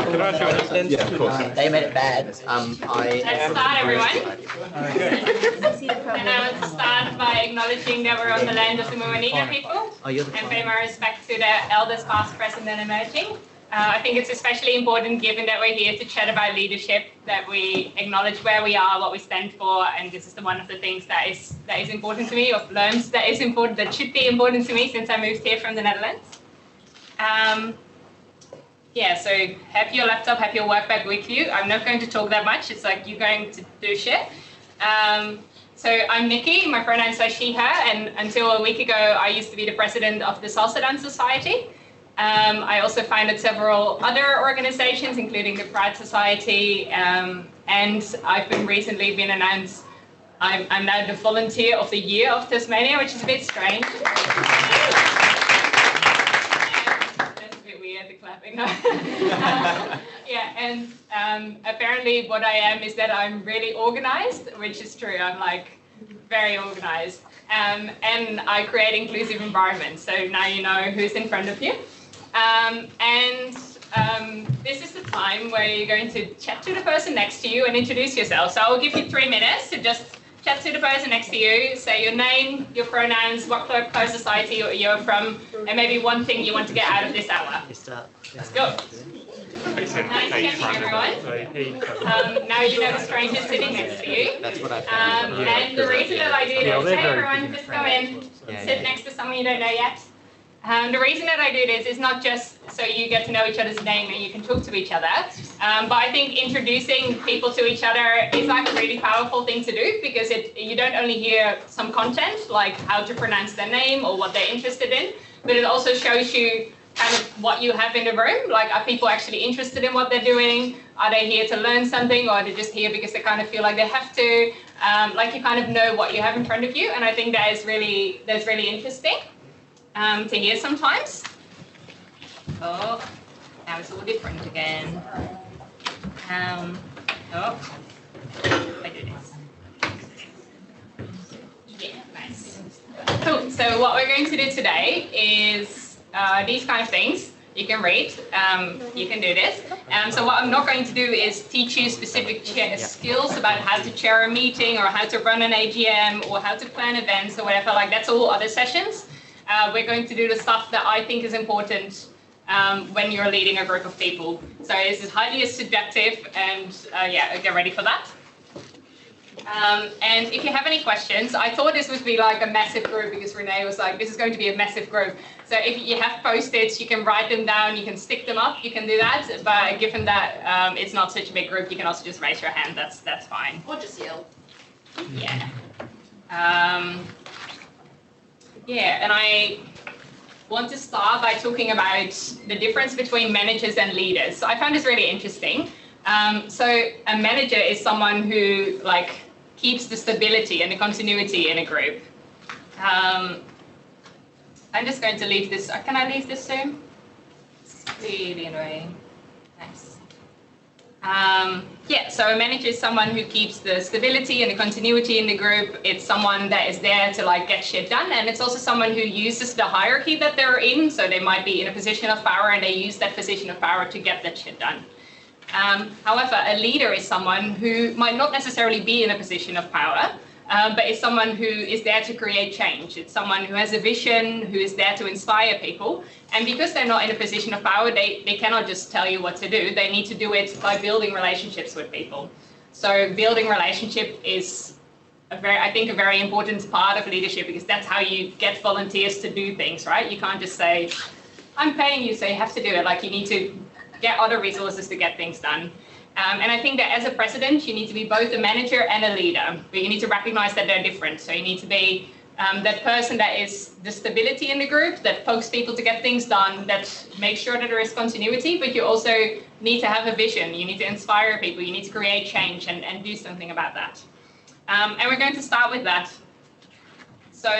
Yeah, of course. They made it bad. Let's start, everyone. And I want to start by acknowledging that we're on the land of the Muwanina people and pay my respect to the elders past, present and emerging. I think it's especially important, given that we're here to chat about leadership, that we acknowledge where we are, what we stand for, and this is one of the things that is important to me, or learns that is important, that should be important to me since I moved here from the Netherlands. Yeah, so have your laptop, have your work bag with you. I'm not going to talk that much. It's like you're going to do shit. So I'm Nikki, my pronouns are she, her, and until a week ago, I used to be the president of the Salsa Dance Society. I also founded several other organizations, including the Pride Society, and I've recently been announced I'm now the Volunteer of the Year of Tasmania, which is a bit strange. The clapping. Yeah, and apparently what I am is that I'm really organized, which is true. I'm like very organized, and I create inclusive environments. So now you know who's in front of you, this is the time where you're going to chat to the person next to you and introduce yourself. So I'll give you 3 minutes to just chat to the person next to you, say your name, your pronouns, what close society you're from, and maybe one thing you want to get out of this hour. Let's go. Nice to meet everyone. Now you know the stranger sitting next to you. That's what I found. And the reason that I do this, hey everyone, just go in, sit next to someone you don't know yet. The reason that I do this is not just so you get to know each other's name and you can talk to each other, but I think introducing people to each other is like a really powerful thing to do, because you don't only hear some content like how to pronounce their name or what they're interested in, but it also shows you kind of what you have in the room. Like, are people actually interested in what they're doing? Are they here to learn something, or are they just here because they kind of feel like they have to? Like, you kind of know what you have in front of you, and I think that's really interesting to hear sometimes. Oh, now it's all different again. I do this. Yeah, nice. Cool. So what we're going to do today is these kind of things. You can read, you can do this. So what I'm not going to do is teach you specific skills about how to chair a meeting or how to run an AGM or how to plan events or whatever. Like, that's all other sessions. We're going to do the stuff that I think is important when you're leading a group of people. So this is highly subjective, and yeah, get ready for that. And if you have any questions, I thought this would be like a massive group, because Renee was like, this is going to be a massive group. So if you have Post-its, you can write them down, you can stick them up, you can do that. But given that it's not such a big group, you can also just raise your hand, that's fine. Or just yell. Yeah. Yeah, and I want to start by talking about the difference between managers and leaders. So I found this really interesting. So a manager is someone who keeps the stability and the continuity in a group. I'm just going to leave this. Can I leave this soon? It's really annoying. Thanks. Yeah, so a manager is someone who keeps the stability and the continuity in the group. It's someone that is there to get shit done, and it's also someone who uses the hierarchy that they're in. So they might be in a position of power, and they use that position of power to get that shit done. However, a leader is someone who might not necessarily be in a position of power, but is someone who is there to create change. It's someone who has a vision, who is there to inspire people. And because they're not in a position of power, they cannot just tell you what to do. They need to do it by building relationships with people. So building relationship is I think a very important part of leadership, because that's how you get volunteers to do things, right? You can't just say, I'm paying you, so you have to do it. Like, you need to get other resources to get things done. And I think that as a president, you need to be both a manager and a leader, but you need to recognize that they're different. So you need to be that person that is the stability in the group, that pokes people to get things done, that makes sure that there is continuity, but you also need to have a vision. You need to inspire people. You need to create change and do something about that. And we're going to start with that. So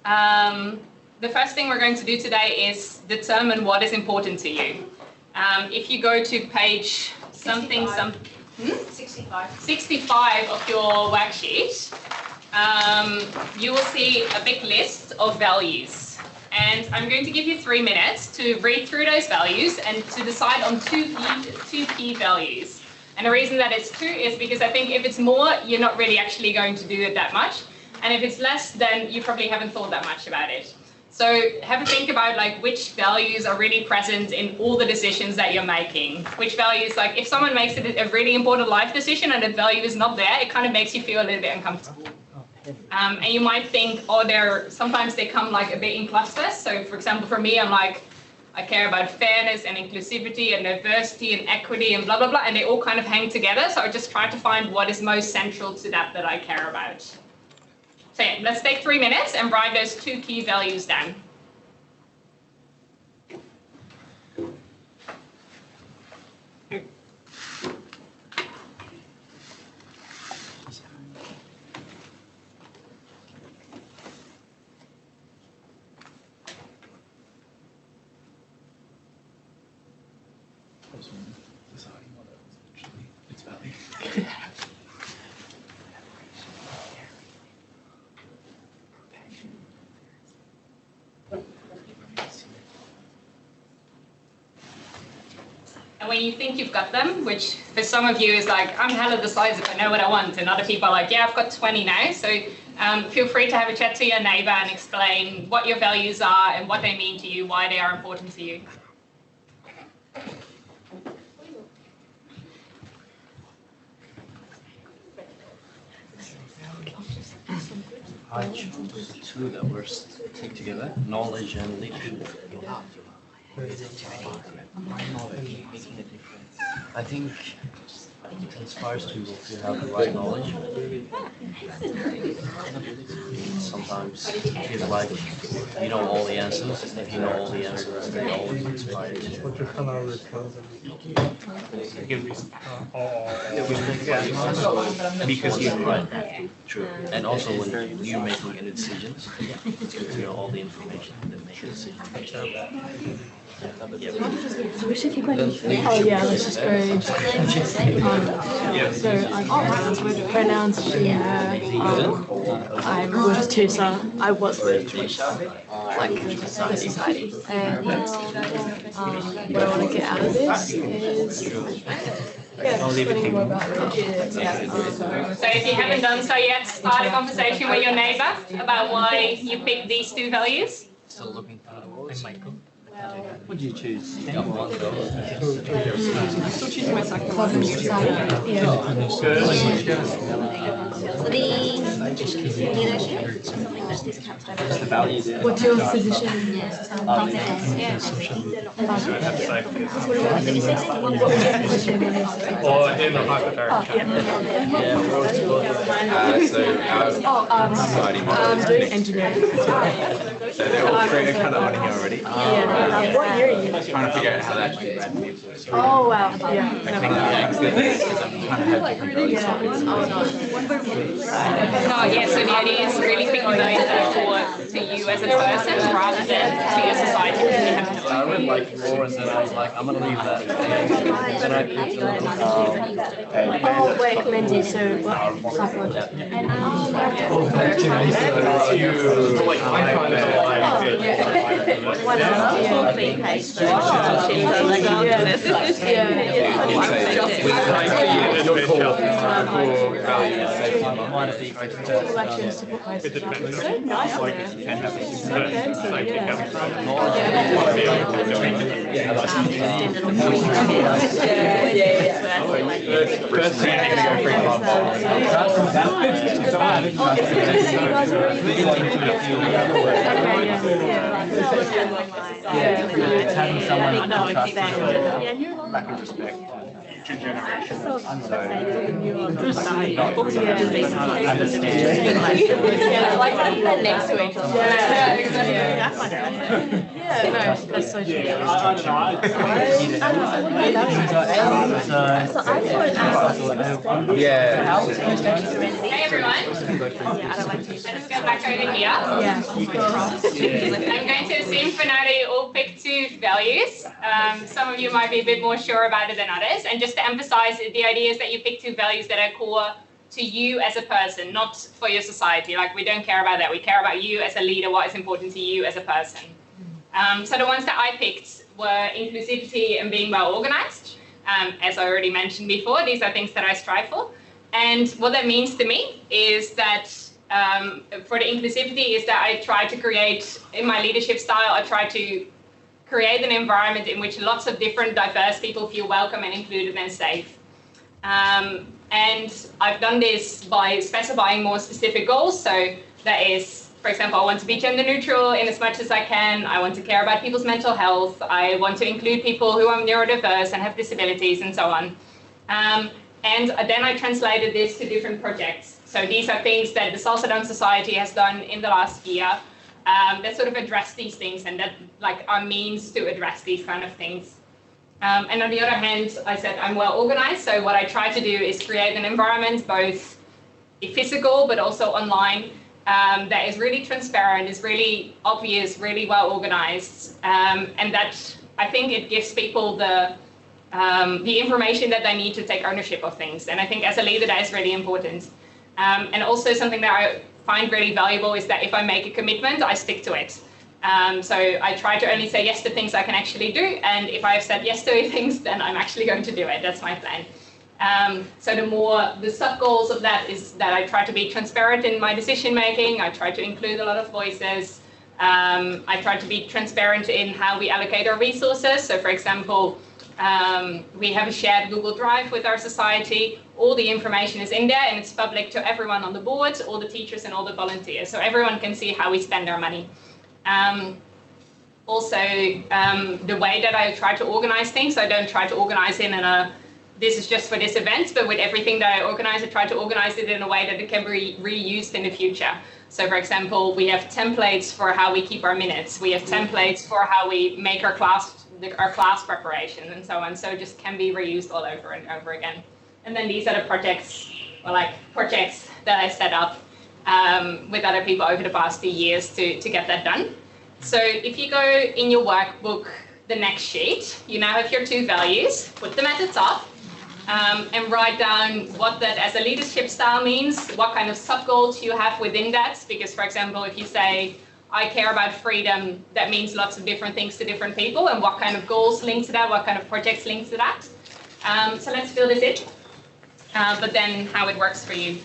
the first thing we're going to do today is determine what is important to you. If you go to page 65 of your worksheet, you will see a big list of values. And I'm going to give you 3 minutes to read through those values and to decide on two key values. And the reason that it's 2 is because I think if it's more, you're not really actually going to do it that much. And if it's less, then you probably haven't thought that much about it. So have a think about like which values are really present in all the decisions that you're making. Which values, like if someone makes it a really important life decision and the value is not there, it kind of makes you feel a little bit uncomfortable. And you might think, oh, sometimes they come like a bit in clusters. So for example, for me, I care about fairness and inclusivity and diversity and equity and blah, blah, blah. And they all kind of hang together. So I just try to find what is most central to that I care about. So yeah, let's take 3 minutes and write those 2 key values down. And when you think you've got them, which for some of you is like, I'm hella decisive, I know what I want. And other people are like, yeah, I've got 20 now. So feel free to have a chat to your neighbor and explain what your values are and what they mean to you, why they are important to you. I chose 2 that were stick together, knowledge and leadership. I think it inspires people to have the right knowledge. Sometimes you feel like you know all the answers. If you know all the answers, they always inspire you. Because you're right. True. And also when you're making any decisions, it's good to know all the information and then make a decision. Oh yeah, this is great. So pronouns she, her. I'm with Tusa. I was with Tusa. Like society. And what I want to get out of this is learning more about relationships. So if you haven't done so yet, start a conversation with your neighbor about why you picked these 2 values. Still looking through Michael. What did you choose? Still choosing my second one. What's your position? Or in the hypothetical. I'm doing engineering. So they're all kind of on here already. What year are you? Trying to figure out how that should read. Oh wow, yeah. So the idea is really picking those that are core to you as a person rather than to your society. Because you have to I read like 4 and then I was like, I'm going to leave that. Then I picked Oh wait, Mendy, so what? Psychology. It's having someone to trust Lack of respect. Future generations. Next to each other. Yeah, exactly. Yeah, no, that's so true. Yeah. Hey everyone, let's go back over here. Yeah. I'm going to assume for now that you all picked 2 values. Some of you might be a bit more sure about it than others. And just to emphasize, the idea is that you pick 2 values that are core to you as a person, not for your society. Like we don't care about that. We care about you as a leader, what is important to you as a person. So the ones that I picked were inclusivity and being well organized. As I already mentioned before, these are things that I strive for. And what that means to me is that for the inclusivity is that I try to create, in my leadership style, I try to create an environment in which lots of different diverse people feel welcome and included and safe. And I've done this by specifying more specific goals. So that is, for example, I want to be gender neutral in as much as I can. I want to care about people's mental health. I want to include people who are neurodiverse and have disabilities and so on. And then I translated this to different projects. So these are things that the Salsa Society has done in the last year that sort of address these things and that like are means to address these kind of things. And on the other hand, I said I'm well organized. So what I try to do is create an environment, both physical but also online, that is really transparent, is really obvious, really well organized, and that I think it gives people the information that they need to take ownership of things. And I think as a leader, that is really important. And also something that I find really valuable is that if I make a commitment, I stick to it. So I try to only say yes to things I can actually do. And if I have said yes to things, then I'm actually going to do it. That's my plan. So the sub goals of that is that I try to be transparent in my decision making. I try to include a lot of voices. I try to be transparent in how we allocate our resources. So for example, we have a shared Google Drive with our society. All the information is in there and it's public to everyone on the board, all the teachers and all the volunteers. So everyone can see how we spend our money. Also, the way that I try to organize things, I don't try to organize in this is just for this event, but with everything that I organize, I try to organize it in a way that it can be reused in the future. So for example, we have templates for how we keep our minutes. We have templates for how we make our class preparation and so on. So it just can be reused all over and over again. And then these are the projects that I set up with other people over the past few years to get that done. So if you go in your workbook, the next sheet, you now have your 2 values, put them at the top, and write down what that as a leadership style means, what kind of sub-goals you have within that. Because for example, if you say, I care about freedom, that means lots of different things to different people, and what kind of goals link to that, what kind of projects link to that. So let's fill this in, but then how it works for you.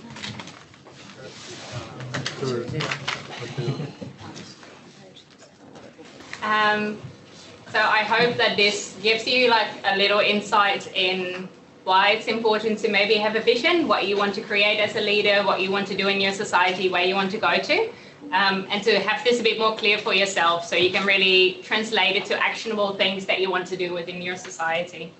So I hope that this gives you like a little insight in why it's important to maybe have a vision, what you want to create as a leader, what you want to do in your society, where you want to go to, and to have this a bit more clear for yourself so you can really translate it to actionable things that you want to do within your society.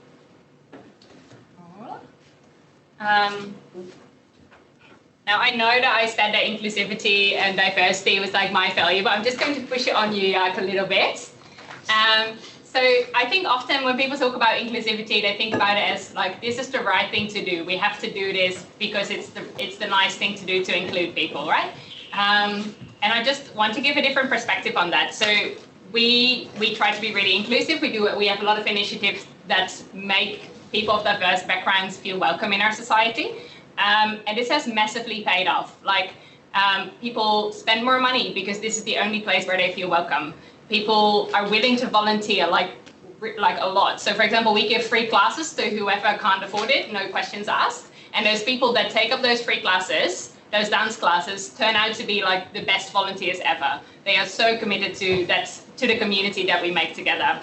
Now I know that I said that inclusivity and diversity was like my value, but I'm just going to push it on you like a little bit. So I think often when people talk about inclusivity, they think about it as like, this is the right thing to do. We have to do this because it's the nice thing to do to include people, right? And I just want to give a different perspective on that. So we try to be really inclusive. We have a lot of initiatives that make people of diverse backgrounds feel welcome in our society. And this has massively paid off. Like people spend more money because this is the only place where they feel welcome. People are willing to volunteer like a lot. So for example, we give free classes to whoever can't afford it, no questions asked. And those people that take up those free classes, those dance classes, turn out to be like the best volunteers ever. They are so committed to the community that we make together.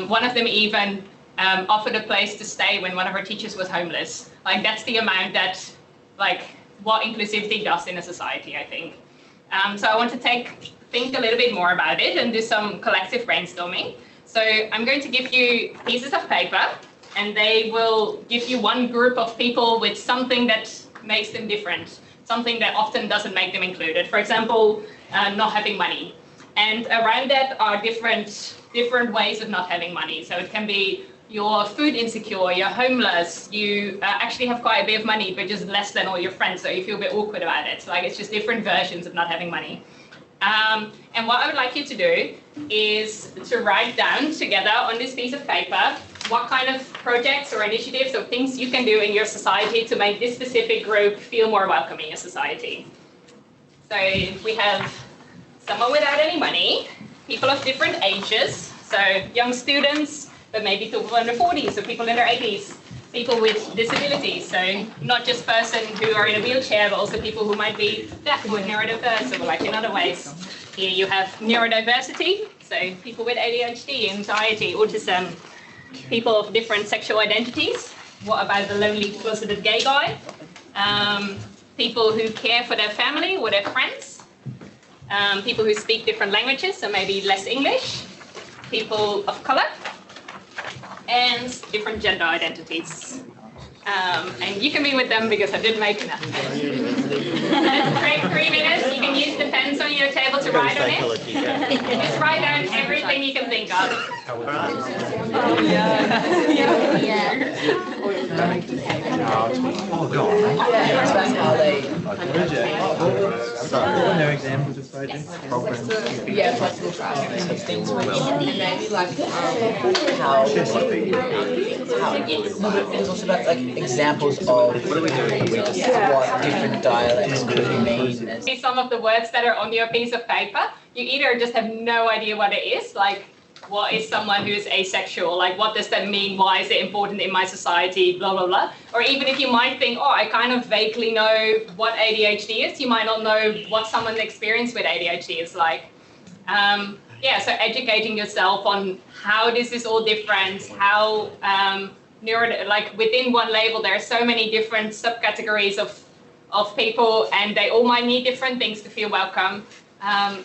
One of them even offered a place to stay when one of our teachers was homeless. Like that's the amount that, like what inclusivity does in a society, I think. So I want to think a little bit more about it and do some collective brainstorming. So I'm going to give you pieces of paper and they will give you one group of people with something that makes them different, something that often doesn't make them included. For example, not having money. And around that are different ways of not having money. So it can be you're food insecure, you're homeless, you actually have quite a bit of money, but just less than all your friends, so you feel a bit awkward about it. Like it's just different versions of not having money. And what I would like you to do is to write down together on this piece of paper what kind of projects or initiatives or things you can do in your society to make this specific group feel more welcome in your society. So we have someone without any money, people of different ages, so young students, but maybe people in their 40s or people in their 80s, people with disabilities, so not just persons who are in a wheelchair, but also people who might be deaf or neurodiverse or like in other ways. Here you have neurodiversity, so people with ADHD, anxiety, autism, people of different sexual identities. What about the lonely, closeted gay guy? People who care for their family or their friends. People who speak different languages, so maybe less English. People of color. And different gender identities. And you can be with them because I didn't make enough. Take 3 minutes. You can use the pens on your table to write on it. Just write down everything you can think of. When there are examples of projects, programs. Yeah, flexible tracking and things where you and maybe like how it's also about like examples of what different dialects could mean. See some of the words that are on your piece of paper, you either just have no idea what it is, like what is someone who is asexual, like what does that mean, why is it important in my society, blah, blah, blah. Or even if you might think, oh, I kind of vaguely know what ADHD is, you might not know what someone's experience with ADHD is like. Yeah, so educating yourself on how this is all different, how like within one label, there are so many different subcategories of people and they all might need different things to feel welcome.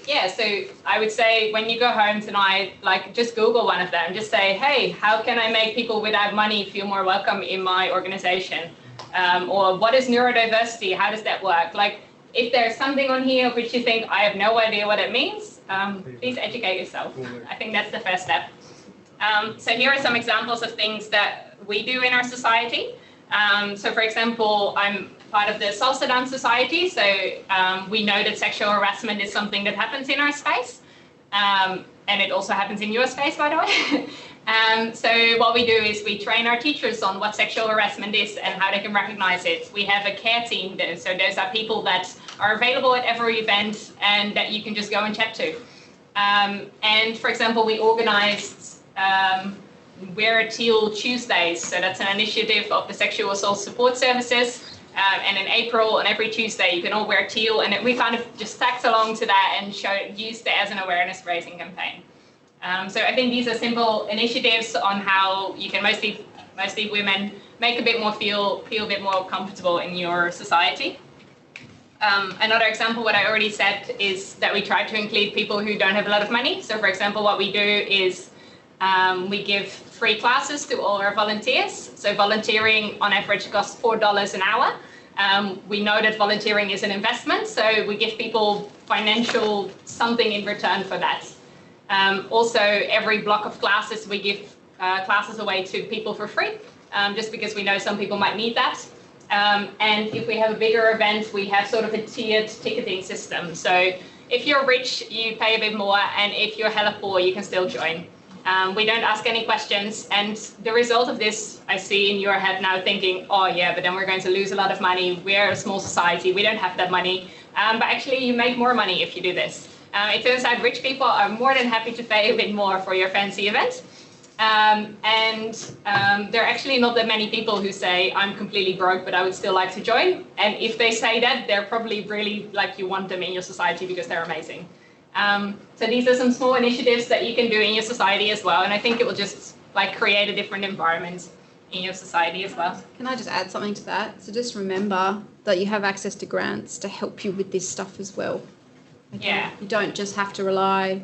Yeah, so I would say when you go home tonight, like just Google one of them, just say, hey, how can I make people without money feel more welcome in my organization? Or what is neurodiversity? How does that work? Like if there's something on here which you think I have no idea what it means, please educate yourself. I think that's the first step. So here are some examples of things that we do in our society. So for example, I'm part of the Salsa Dance Society, so we know that sexual harassment is something that happens in our space, and it also happens in your space, by the way. So what we do is we train our teachers on what sexual harassment is and how they can recognize it. We have a care team, so those are people that are available at every event and that you can just go and chat to. And for example, we organized Wear a Teal Tuesdays, so that's an initiative of the Sexual Assault Support Services. And in April, on every Tuesday, you can all wear teal, and we kind of just tacked along to that and used it as an awareness-raising campaign. So I think these are simple initiatives on how you can mostly women make a bit more feel a bit more comfortable in your society. Another example, what I already said, is that we try to include people who don't have a lot of money. So for example, what we do is we give free classes to all our volunteers. So volunteering on average costs $4 an hour. We know that volunteering is an investment, so we give people financial something in return for that. Also, every block of classes, we give classes away to people for free, just because we know some people might need that. And if we have a bigger event, we have sort of a tiered ticketing system. So if you're rich, you pay a bit more, and if you're hella poor, you can still join. We don't ask any questions, and the result of this, I see in your head now thinking, oh yeah, but then we're going to lose a lot of money. We're a small society, we don't have that money. But actually you make more money if you do this. It turns out rich people are more than happy to pay a bit more for your fancy event. There are actually not that many people who say, I'm completely broke, but I would still like to join. And if they say that, they're probably really like you want them in your society because they're amazing. So these are some small initiatives that you can do in your society as well. And I think it will just like create a different environment in your society as well. Can I just add something to that? So just remember that you have access to grants to help you with this stuff as well. Okay? Yeah. You don't just have to rely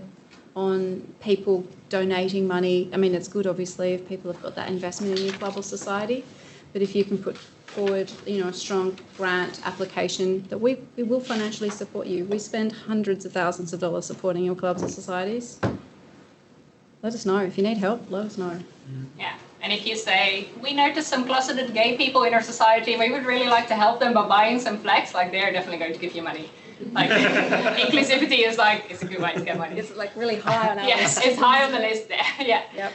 on people donating money. I mean, it's good, obviously, if people have got that investment in your club or society. But if you can put forward, a strong grant application, that we will financially support you. We spend hundreds of thousands of dollars supporting your clubs and societies. Let us know. If you need help, let us know. Yeah. And if you say, we notice some closeted gay people in our society, we would really like to help them by buying some flags, like they're definitely going to give you money. Like inclusivity is like, it's a good way to get money. It's like really high on our yes, list. it's high on the list there. Yeah. Yep.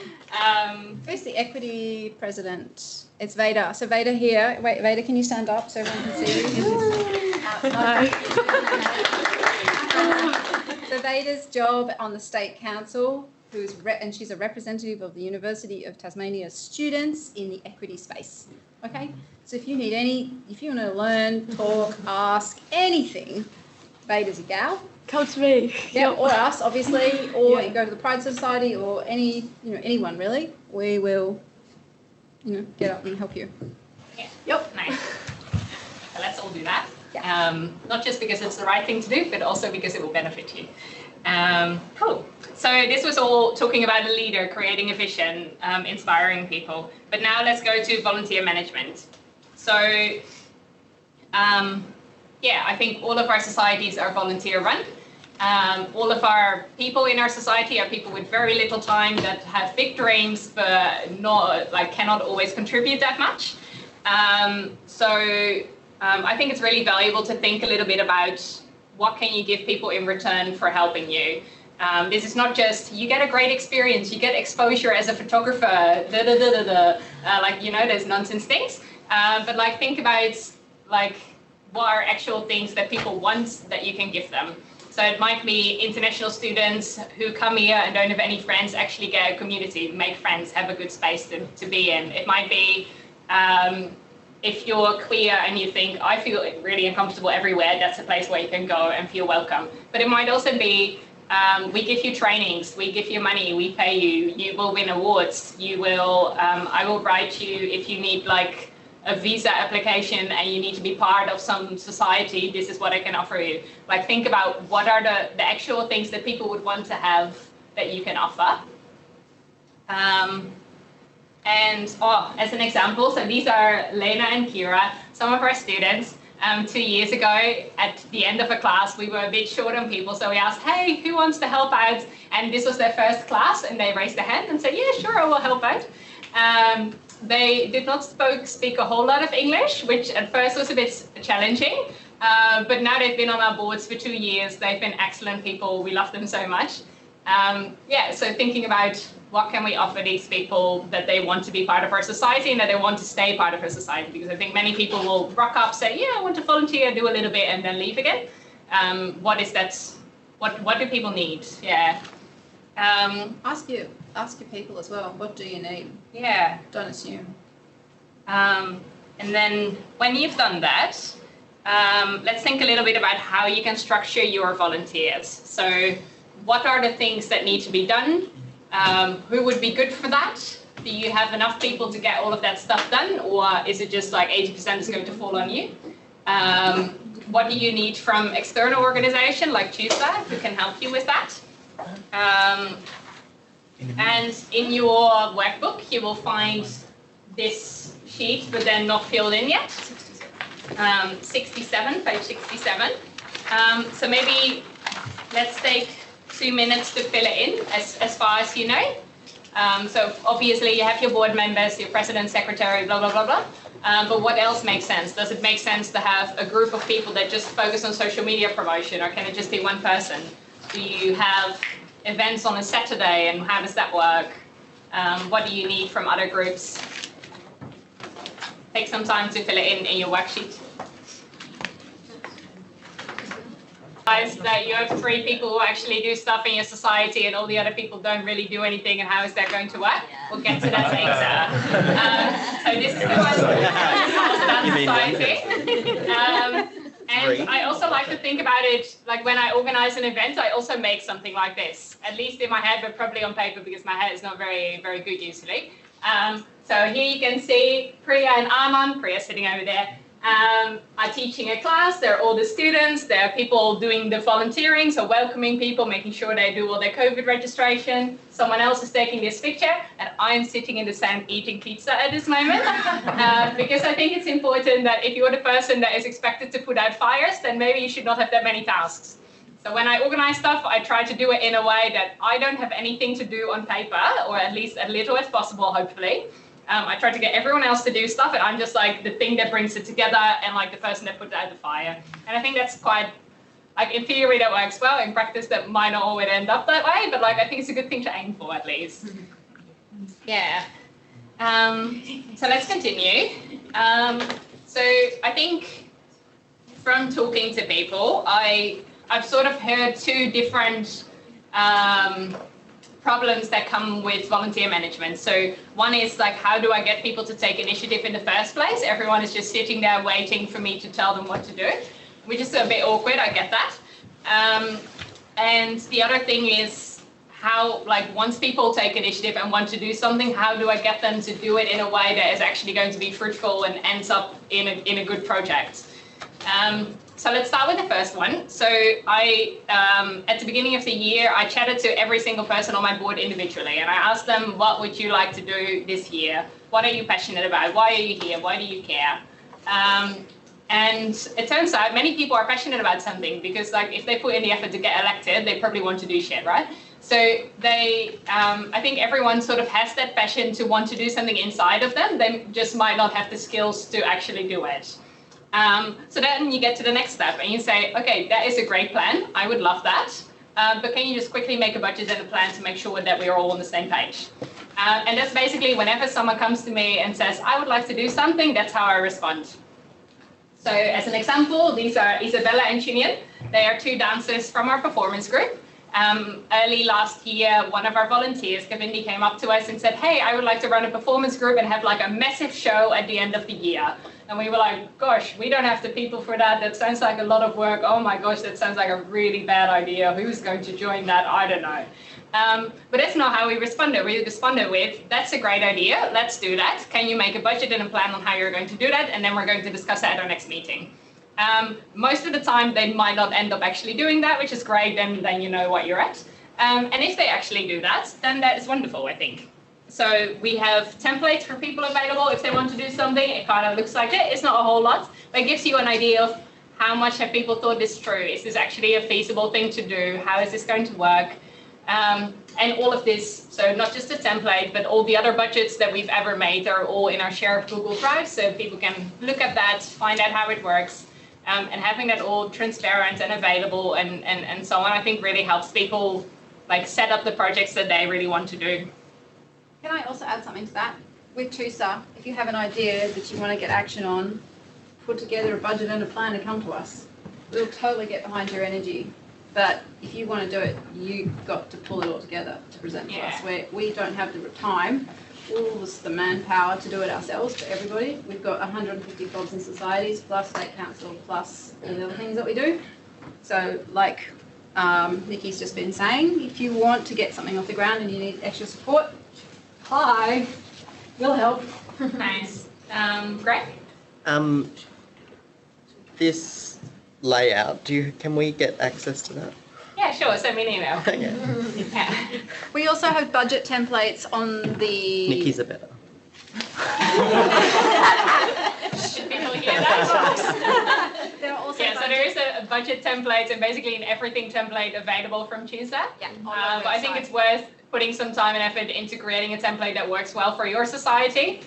Who's the equity president? It's Veda. So Veda here. Wait, Veda, can you stand up so everyone can see you? So Vada's job on the State Council, and she's a representative of the University of Tasmania students in the equity space. Okay, so if you want to learn, talk, ask anything, Vada's a gal. Come to me. Yeah, or us, obviously, or you go to the Pride Society, or anyone really. We will, get up and help you. Yeah. Yep. Nice. So let's all do that. Yeah. Not just because it's the right thing to do, but also because it will benefit you. Cool. So this was all talking about a leader, creating a vision, inspiring people. But now let's go to volunteer management. So, I think all of our societies are volunteer run. All of our people in our society are people with very little time that have big dreams, but cannot always contribute that much. I think it's really valuable to think a little bit about what can you give people in return for helping you. This is not just, you get a great experience, you get exposure as a photographer, those nonsense things. But think about what are actual things that people want that you can give them. So it might be international students who come here and don't have any friends, actually get a community, make friends, have a good space to be in. It might be if you're queer and you think, I feel really uncomfortable everywhere, that's a place where you can go and feel welcome. But it might also be, we give you trainings, we give you money, we pay you, you will win awards, you will, I will write you if you need a visa application and you need to be part of some society, this is what I can offer you. Think about what are the actual things that people would want to have that you can offer. As an example, so these are Lena and Kira, some of our students. 2 years ago, at the end of a class, we were a bit short on people, so we asked, hey, who wants to help out? And this was their first class, and they raised their hand and said, yeah, sure, I will help out. They did not speak a whole lot of English, which at first was a bit challenging, but now they've been on our boards for 2 years. They've been excellent people. We love them so much. So thinking about what can we offer these people that they want to be part of our society and that they want to stay part of our society, because I think many people will rock up, say, yeah, I want to volunteer, do a little bit, and then leave again. What is that? What do people need? Yeah. Ask your people as well. What do you need? Yeah. Don't assume. And then when you've done that, let's think a little bit about how you can structure your volunteers. So what are the things that need to be done? Who would be good for that? Do you have enough people to get all of that stuff done? Or is it just 80% is going to fall on you? What do you need from external organization like Tuesday who can help you with that? And in your workbook, you will find this sheet, but then not filled in yet. 67, page 67. So maybe let's take 2 minutes to fill it in as far as you know. So obviously you have your board members, your president, secretary, blah, blah, blah, blah. But what else makes sense? Does it make sense to have a group of people that just focus on social media promotion, or can it just be one person? Do you have events on a Saturday, and how does that work? What do you need from other groups? Take some time to fill it in your worksheet. That you have 3 people who actually do stuff in your society and all the other people don't really do anything, and how is that going to work? We'll get to that later. So this is the one society. And I also like to think about it, when I organize an event, I also make something like this, at least in my head, but probably on paper because my head is not very, very good usually. So here you can see Priya and Arman. Priya sitting over there. Are teaching a class. They're all the students. There are people doing the volunteering, so welcoming people, making sure they do all their COVID registration. Someone else is taking this picture, and I'm sitting in the sand eating pizza at this moment. Because I think it's important that if you're the person that is expected to put out fires, then maybe you should not have that many tasks. So when I organize stuff, I try to do it in a way that I don't have anything to do on paper, or at least as little as possible, hopefully. I try to get everyone else to do stuff, and I'm just the thing that brings it together and the person that puts out the fire. And I think that's quite, in theory that works well. In practice, that might not always end up that way, but I think it's a good thing to aim for at least. Yeah. So let's continue. So I think from talking to people, I I've sort of heard two different problems that come with volunteer management. So one is like, how do I get people to take initiative in the first place? Everyone is just sitting there waiting for me to tell them what to do, which is a bit awkward, I get that. And the other thing is how, like, once people take initiative and want to do something, how do I get them to do it in a way that is actually going to be fruitful and ends up in a good project? So let's start with the first one. So I, at the beginning of the year, I chatted to every single person on my board individually, and I asked them, what would you like to do this year? What are you passionate about? Why are you here? Why do you care? And it turns out many people are passionate about something because, like, if they put in the effort to get elected, they probably want to do shit, right? So they, I think everyone sort of has that passion to want to do something inside of them. They just might not have the skills to actually do it. So then you get to the next step and you say, okay, that is a great plan. I would love that. But can you just quickly make a budget and a plan to make sure that we are all on the same page? And that's basically whenever someone comes to me and says, I would like to do something, that's how I respond. So as an example, these are Isabella and Chinian. They are two dancers from our performance group. Early last year, one of our volunteers, Govindy, came up to us and said, hey, I would like to run a performance group and have like a massive show at the end of the year. And we were like, gosh, we don't have the people for that. That sounds like a lot of work. Oh my gosh, that sounds like a really bad idea. Who's going to join that? I don't know. But that's not how we responded. We responded with, that's a great idea. Let's do that. Can you make a budget and a plan on how you're going to do that? And then we're going to discuss that at our next meeting. Most of the time, they might not end up actually doing that, which is great. Then you know what you're at. And if they actually do that, then that is wonderful, I think. So we have templates for people available if they want to do something. It kind of looks like it. It's not a whole lot, but it gives you an idea of how much have people thought this through. Is this actually a feasible thing to do? How is this going to work? And all of this, so not just the template, but all the other budgets that we've ever made are all in our share of Google Drive, so people can look at that, find out how it works, and having that all transparent and available and so on, I think really helps people like set up the projects that they really want to do. Can I also add something to that? With TUSA, if you have an idea that you want to get action on, put together a budget and a plan to come to us. We'll totally get behind your energy. But if you want to do it, you've got to pull it all together to present to us. Where we don't have the time or the manpower to do it ourselves for everybody. We've got 150 clubs and societies, plus state council, plus all the other things that we do. So like Nikki's just been saying, if you want to get something off the ground and you need extra support, hi, we'll help. Nice. Greg? This layout, can we get access to that? Yeah, sure. Send me an email. Okay. Yeah. We also have budget templates on the... Nikki's are better. Should people hear that? There are also Yeah, so there is a budget template and basically an everything template available from TUSA. Yeah, But I think it's worth putting some time and effort into creating a template that works well for your society.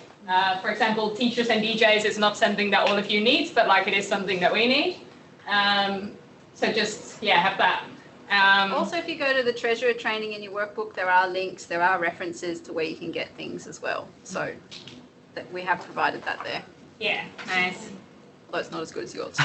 For example, teachers and DJs is not something that all of you need, but like it is something that we need. So just, yeah, have that. Also, if you go to the Treasurer training in your workbook, there are links, there are references to where you can get things as well. So that we have provided that there. Yeah, nice. Although it's not as good as yours,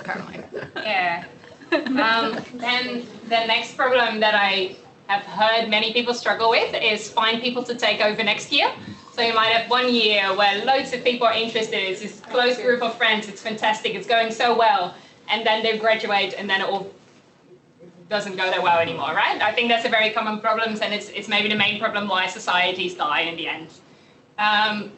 apparently. Yeah. Then the next problem that I have heard many people struggle with is find people to take over next year. So you might have 1 year where loads of people are interested. It's this close group of friends. It's fantastic. It's going so well. And then they graduate and then it all doesn't go that well anymore, right? I think that's a very common problem, and it's maybe the main problem why societies die in the end.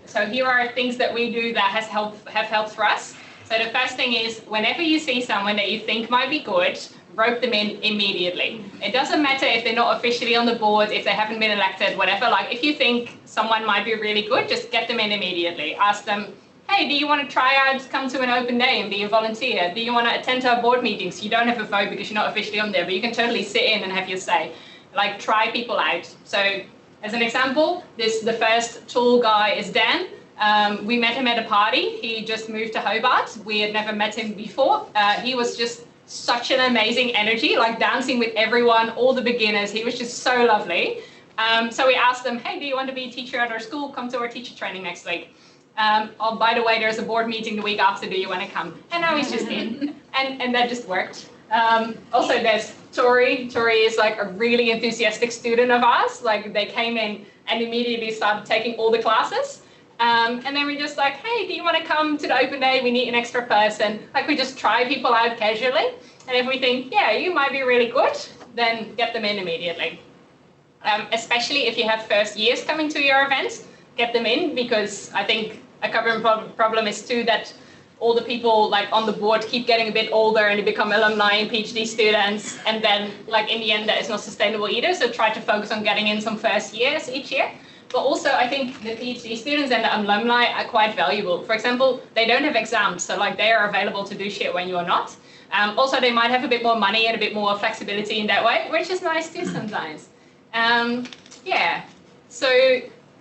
So here are things that we do that have helped for us. So the first thing is whenever you see someone that you think might be good, rope them in immediately. It doesn't matter if they're not officially on the board, if they haven't been elected, whatever. Like if you think someone might be really good, just get them in immediately. Ask them, hey, do you want to try out, come to an open day and be a volunteer? Do you want to attend our board meetings? You don't have a vote because you're not officially on there, but you can totally sit in and have your say. Like try people out. So as an example, the first tall guy is Dan. We met him at a party. He just moved to Hobart. We had never met him before. He was just such an amazing energy, like dancing with everyone, all the beginners. He was just so lovely. So we asked him, hey, do you want to be a teacher at our school? Come to our teacher training next week. Oh, by the way, there's a board meeting the week after. Do you want to come? And now he's just in. And that just worked. Also, there's Tori. Tori is like a really enthusiastic student of ours. Like they came in and immediately started taking all the classes. And then we're just like, hey, do you want to come to the open day? We need an extra person. Like we just try people out casually. And if we think, yeah, you might be really good, then get them in immediately. Especially if you have first years coming to your events, get them in, because I think a current problem is too that all the people like on the board keep getting a bit older and they become alumni and PhD students, and then like in the end that is not sustainable either. So try to focus on getting in some first years each year. But also I think the PhD students and the alumni are quite valuable. For example, they don't have exams, so like they are available to do shit when you're not. Also, they might have a bit more money and a bit more flexibility in that way, which is nice too sometimes. Yeah, so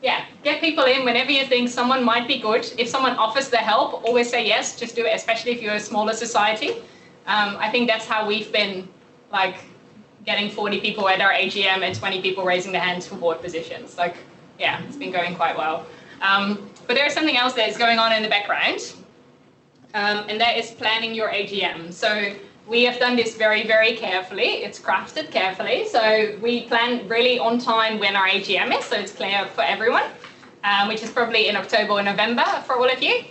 yeah, get people in whenever you think someone might be good. If someone offers the help, always say yes, just do it, especially if you're a smaller society. I think that's how we've been like getting 40 people at our AGM and 20 people raising their hands for board positions. Like, yeah, it's been going quite well. But there's something else that is going on in the background, and that is planning your AGM. So we have done this very, very carefully. It's crafted carefully. So we plan really on time when our AGM is, so it's clear for everyone, which is probably in October or November for all of you.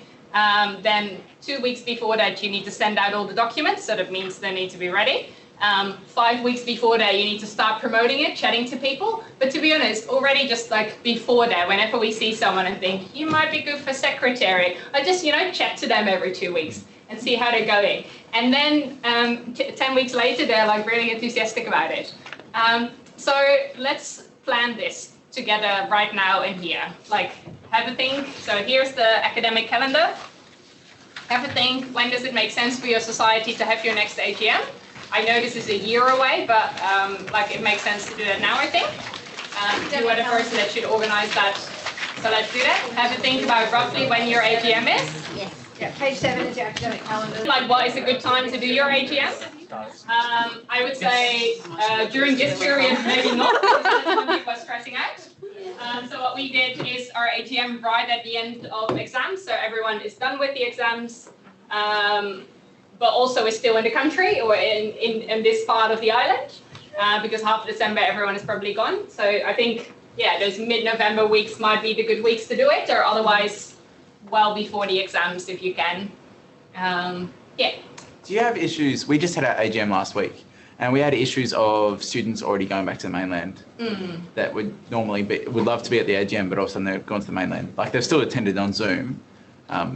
Then 2 weeks before that, you need to send out all the documents. So that means they need to be ready. 5 weeks before that, you need to start promoting it, chatting to people. But to be honest, already just like before that, whenever we see someone and think, you might be good for secretary, I just, chat to them every 2 weeks and see how they're going. And then 10 weeks later, they're like really enthusiastic about it. So let's plan this together right now and here. Like have a think. So here's the academic calendar. Have a think, when does it make sense for your society to have your next AGM? I know this is a year away, but like it makes sense to do that now, I think. You are the person that should organize that. So let's do that. Have a think about roughly when your AGM is. Yes. Yeah, page 7 is your academic calendar. Like what is a good time to do your AGM? I would say during this period, maybe not, because that's when people are stressing out. So what we did is our AGM right at the end of exams, so everyone is done with the exams, but also is still in the country or in this part of the island, because half of December everyone is probably gone. So I think, yeah, those mid-November weeks might be the good weeks to do it, or otherwise well before the exams if you can. Yeah. Do you have issues? We just had our AGM last week, and we had issues of students already going back to the mainland that would normally would love to be at the AGM, but all of a sudden they've gone to the mainland. Like they've still attended on Zoom,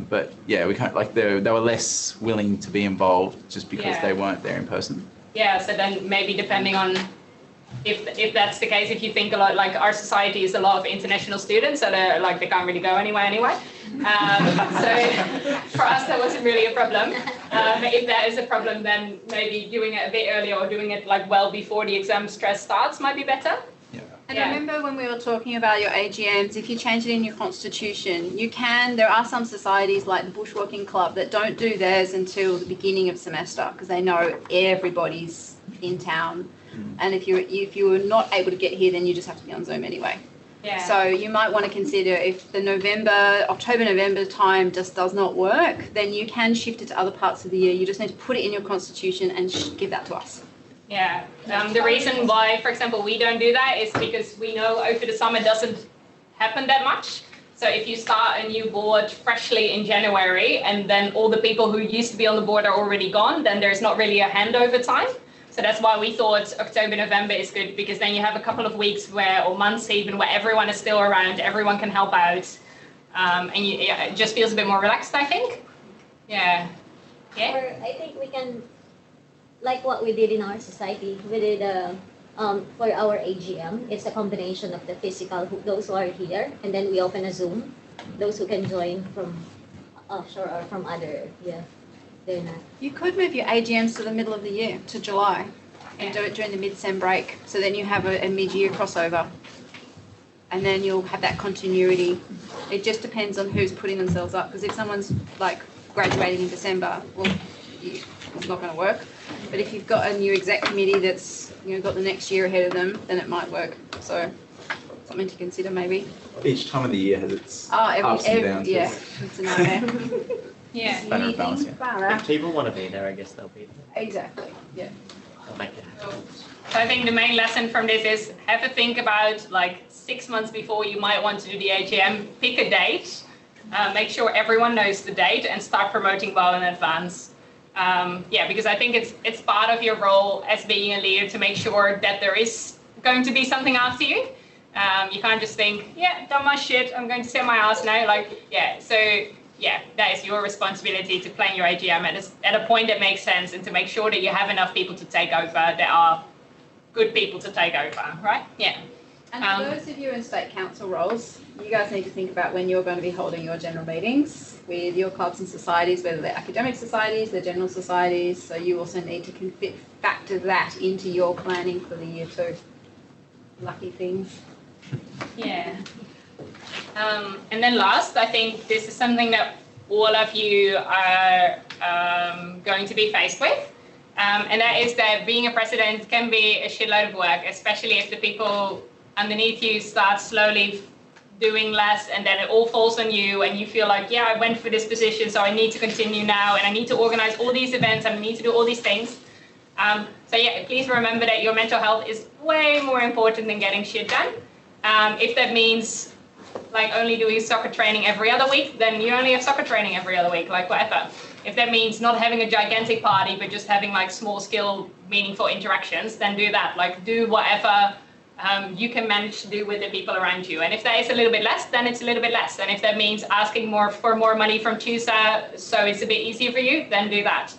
but yeah, we can't. Like they were less willing to be involved just because they weren't there in person. Yeah. So then maybe depending on if that's the case, if you think a lot, like our society is a lot of international students, so they can't really go anywhere anyway. So for us, that wasn't really a problem. If that is a problem, then maybe doing it a bit earlier or doing it like well before the exam stress starts might be better. And remember when we were talking about your AGMs, if you change it in your constitution, there are some societies like the Bushwalking Club that don't do theirs until the beginning of semester because they know everybody's in town. And if you're not able to get here, then you just have to be on Zoom anyway. Yeah. So you might want to consider if the October-November time just does not work, then you can shift it to other parts of the year. You just need to put it in your constitution and give that to us. Yeah. The reason why, for example, we don't do that is because we know over the summer doesn't happen that much. So if you start a new board freshly in January and then all the people who used to be on the board are already gone, then there's not really a handover time. So that's why we thought October, November is good, because then you have a couple of weeks or months even, where everyone is still around, everyone can help out. And it just feels a bit more relaxed, I think. Yeah. Yeah. Or I think we can, like what we did in our society, we did for our AGM, it's a combination of the physical, those who are here, and then we open a Zoom, those who can join from offshore or from other, they're not. You could move your AGMs to the middle of the year, to July, and do it during the mid-sem break. So then you have a mid-year crossover. And then you'll have that continuity. It just depends on who's putting themselves up. Because if someone's like graduating in December, well, it's not going to work. But if you've got a new exec committee that's got the next year ahead of them, then it might work. So something to consider maybe. Each time of the year has its ups and downs. Yeah, it's a nightmare. Yeah. better balance, yeah. Far If out. people want to be there, I guess they'll be there. Exactly, yeah. They'll make it happen. So I think the main lesson from this is have a think about like 6 months before you might want to do the AGM, pick a date, make sure everyone knows the date and start promoting well in advance. Yeah, because I think it's part of your role as being a leader to make sure that there is going to be something after you. You can't just think, yeah, done my shit, I'm going to sit my ass now. Like, yeah, so yeah, that is your responsibility to plan your AGM at a point that makes sense and to make sure that you have enough people to take over that are good people to take over, right? Yeah. And for those of you in state council roles, you guys need to think about when you're going to be holding your general meetings with your clubs and societies, whether they're academic societies, they're general societies. So you also need to factor that into your planning for the year too. Lucky things. Yeah. And then last, I think this is something that all of you are going to be faced with. And that is that being a president can be a shitload of work, especially if the people underneath you start slowly doing less and then it all falls on you and you feel like, yeah, I went for this position, so I need to continue now and I need to organize all these events and I need to do all these things. So yeah, please remember that your mental health is way more important than getting shit done. If that means like only doing soccer training every other week, then you only have soccer training every other week, like whatever. If that means not having a gigantic party, but just having like small scale, meaningful interactions, then do that. Like do whatever you can manage to do with the people around you. And if that is a little bit less, then it's a little bit less. And if that means asking for more money from CHUSA, so it's a bit easier for you, then do that.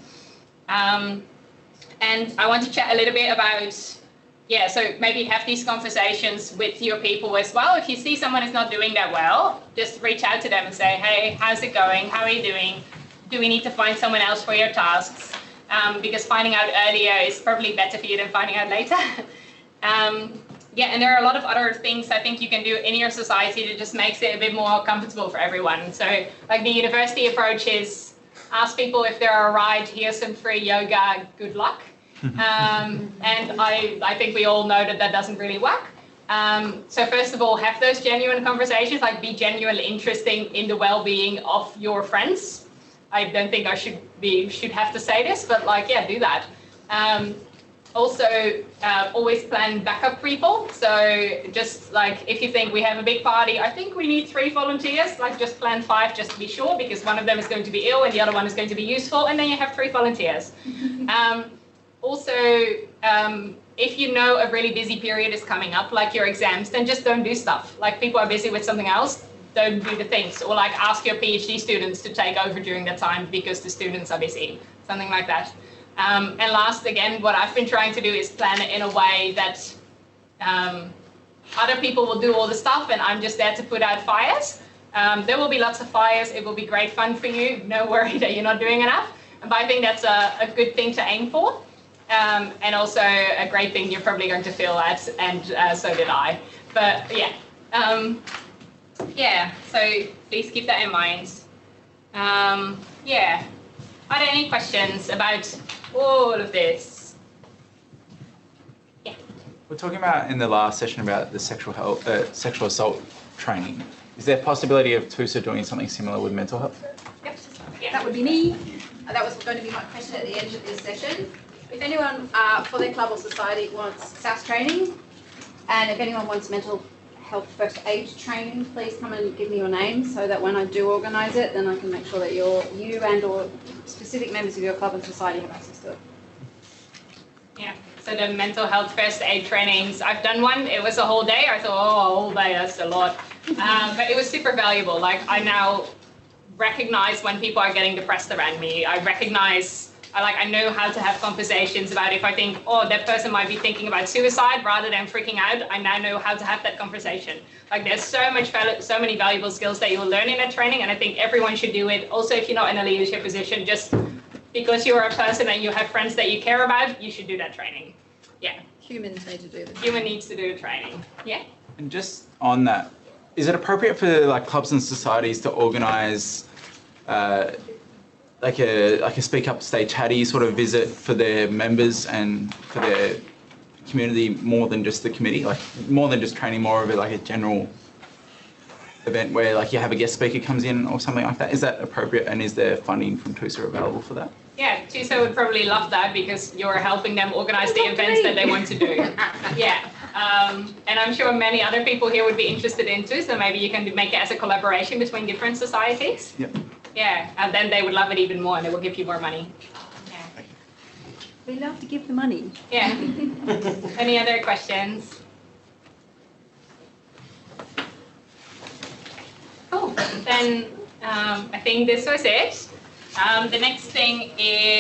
And I want to chat a little bit about, yeah, so maybe have these conversations with your people as well. If you see someone is not doing that well, just reach out to them and say, hey, how's it going? How are you doing? Do we need to find someone else for your tasks? Because finding out earlier is probably better for you than finding out later. Yeah, and there are a lot of other things I think you can do in your society that just makes it a bit more comfortable for everyone. So like the university approach is ask people if they're all right, here's some free yoga, good luck. And I think we all know that that doesn't really work. So first of all, have those genuine conversations, like be genuinely interested in the well-being of your friends. I don't think I should have to say this, but like, yeah, do that. Also, always plan backup people. So just like if you think we have a big party, I think we need 3 volunteers, like just plan 5 just to be sure, because one of them is going to be ill and the other one is going to be useful, and then you have 3 volunteers. Also, if you know a really busy period is coming up, like your exams, then just don't do stuff. Like people are busy with something else, don't do the things. Or like ask your PhD students to take over during that time because the students are busy, something like that. And last, again, what I've been trying to do is plan it in a way that other people will do all the stuff and I'm just there to put out fires. There will be lots of fires. It will be great fun for you. No worry that you're not doing enough. But I think that's a good thing to aim for. And also a great thing you're probably going to feel at, and so did I. But yeah, yeah, so please keep that in mind. Yeah, are there any questions about all of this? Yeah. We're talking about in the last session about the sexual assault training. Is there a possibility of TUSA doing something similar with mental health? Yep, yeah. That would be me. That was going to be my question at the end of this session. If anyone for their club or society wants SAS training, and if anyone wants mental health first aid training, please come and give me your name so that when I do organise it, then I can make sure that you and or specific members of your club and society have access to it. Yeah, so the mental health first aid trainings, I've done one. It was a whole day. I thought, oh, a whole day, that's a lot. But it was super valuable. Like I now recognize when people are getting depressed around me. I recognize, I know how to have conversations about if I think, oh, that person might be thinking about suicide rather than freaking out. I now know how to have that conversation. Like there's so many valuable skills that you will learn in that training, and I think everyone should do it. Also, if you're not in a leadership position, just because you're a person and you have friends that you care about, you should do that training. Yeah. Humans need to do this. Human needs to do the training. Yeah. And just on that, is it appropriate for like clubs and societies to organise like a Speak Up, Stay Chatty sort of visit for their members and for their community more than just the committee, like more than just training, more of it like a general event where like you have a guest speaker comes in or something like that? Is that appropriate, and is there funding from TUSA available for that? Yeah, TUSA would probably love that because you're helping them organize the events that they want to do. Yeah, and I'm sure many other people here would be interested in too, so maybe you can make it as a collaboration between different societies. Yep. Yeah, and then they would love it even more and they will give you more money. Yeah. We love to give the money. Yeah. Any other questions? Cool. Then I think this was it. The next thing is